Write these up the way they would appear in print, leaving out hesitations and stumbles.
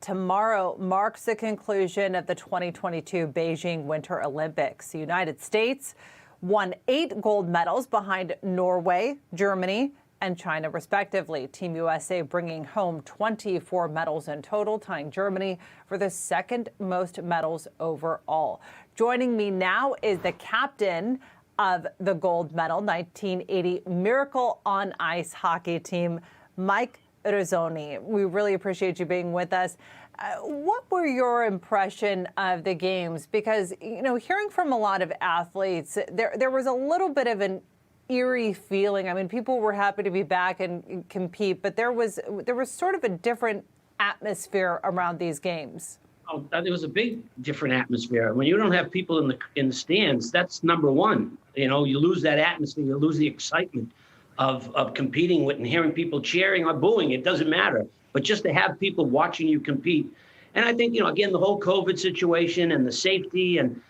Tomorrow marks the conclusion of the 2022 Beijing Winter Olympics. The United States won 8 gold medals behind Norway, Germany, and China, respectively. Team USA bringing home 24 medals in total, tying Germany for the second most medals overall. Joining me now is the captain of the gold medal 1980 Miracle on Ice hockey team, Mike Eruzione. We really appreciate you being with us. What were your impression of the games? Because, you know, hearing from a lot of athletes, there was a little bit of an eerie feeling. I mean, people were happy to be back and compete, but there was sort of a different atmosphere around these games. Oh, there was a big different atmosphere. When you don't have people in the stands, that's number one. You know, you lose that atmosphere, you lose the excitement of competing with and hearing people cheering or booing. It doesn't matter. But just to have people watching you compete. And I think, you know, again, the whole COVID situation and the safety and,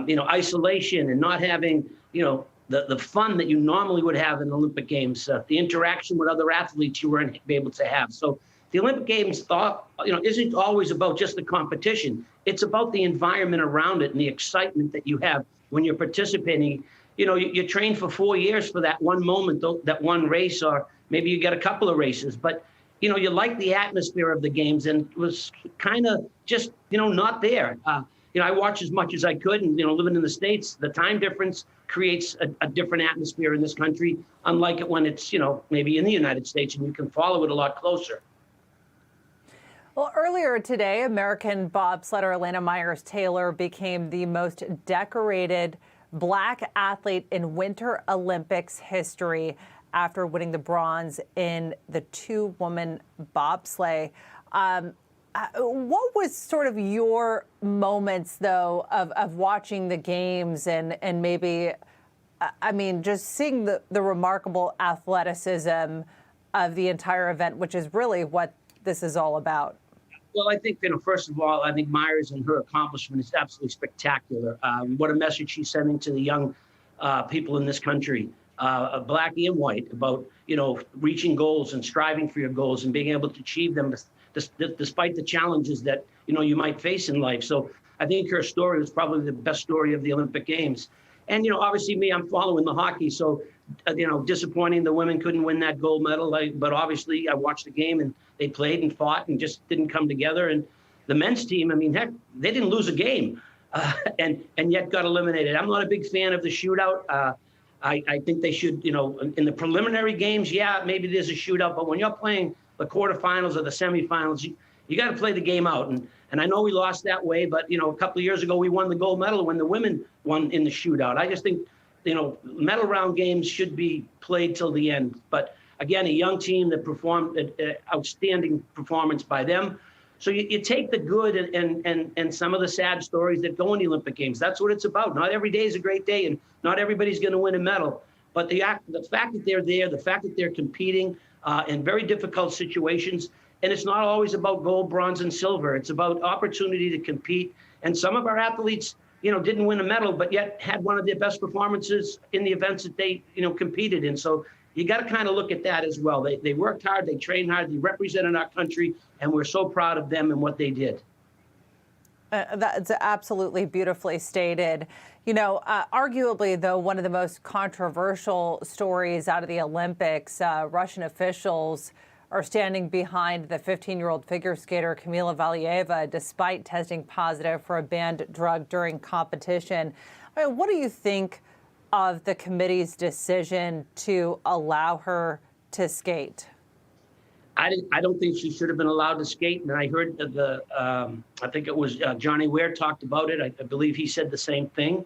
you know, isolation and not having, you know, the fun that you normally would have in Olympic Games, the interaction with other athletes you weren't able to have. So the Olympic Games, isn't always about just the competition. It's about the environment around it and the excitement that you have when you're participating. You know, you train for 4 years for that one moment, that one race, or maybe you get a couple of races. But, you know, you like the atmosphere of the games, and it was kind of just, you know, not there. You know, I watched as much as I could, and, you know, living in the States, the time difference creates a different atmosphere in this country, unlike it when it's, you know, maybe in the United States and you can follow it a lot closer. Well, earlier today, American bobsledder Elena Myers-Taylor became the most decorated Black athlete in Winter Olympics history after winning the bronze in the 2-woman bobsleigh. What was sort of your moments, though, of watching the games and maybe, I mean, just seeing the remarkable athleticism of the entire event, which is really what this is all about? Well, I think, you know, first of all, I think Myers and her accomplishment is absolutely spectacular. What a message she's sending to the young people in this country, Black and white, about, you know, reaching goals and striving for your goals and being able to achieve them despite the challenges that, you know, you might face in life. So I think her story was probably the best story of the Olympic Games. And, you know, obviously me, I'm following the hockey. So, you know, disappointing the women couldn't win that gold medal. But obviously I watched the game and they played and fought and just didn't come together. And the men's team, I mean, heck, they didn't lose a game and yet got eliminated. I'm not a big fan of the shootout. I think they should, you know, in the preliminary games, yeah, maybe there's a shootout. But when you're playing the quarterfinals or the semifinals, you got to play the game out. And I know we lost that way, but, you know, a couple of years ago, we won the gold medal when the women won in the shootout. I just think, you know, medal round games should be played till the end. But again, a young team that performed outstanding performance by them. So you take the good and some of the sad stories that go in the Olympic Games. That's what it's about. Not every day is a great day, and not everybody's going to win a medal. But the fact that they're there, the fact that they're competing in very difficult situations, and it's not always about gold, bronze, and silver. It's about opportunity to compete. And some of our athletes, you know, didn't win a medal, but yet had one of their best performances in the events that they, you know, competed in. So you got to kind of look at that as well. They worked hard, they trained hard, they represented our country, and we're so proud of them and what they did. That's absolutely beautifully stated. You know, arguably, though, one of the most controversial stories out of the Olympics, Russian officials are standing behind the 15-year-old figure skater Kamila Valieva, despite testing positive for a banned drug during competition. I mean, what do you think of the committee's decision to allow her to skate? I don't think she should have been allowed to skate. And I heard I think it was Johnny Ware talked about it. I believe he said the same thing.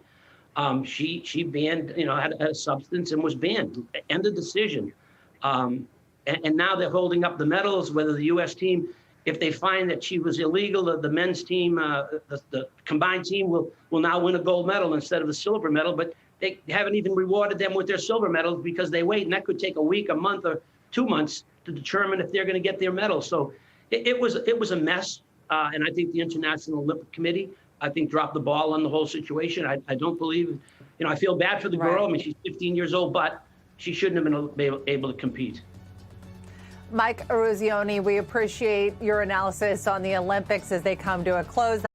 She banned, you know, had a substance and was banned. End of decision. And now they're holding up the medals, whether the U.S. team, if they find that she was illegal, the men's team, the combined team will now win a gold medal instead of the silver medal. But they haven't even rewarded them with their silver medals because they wait, and that could take a week, a month, or 2 months to determine if they're going to get their medal. So it was a mess. And I think the International Olympic Committee, I think, dropped the ball on the whole situation. I don't believe, you know, I feel bad for the girl. I mean, she's 15 years old, but she shouldn't have been able to compete. Mike Eruzione, we appreciate your analysis on the Olympics as they come to a close.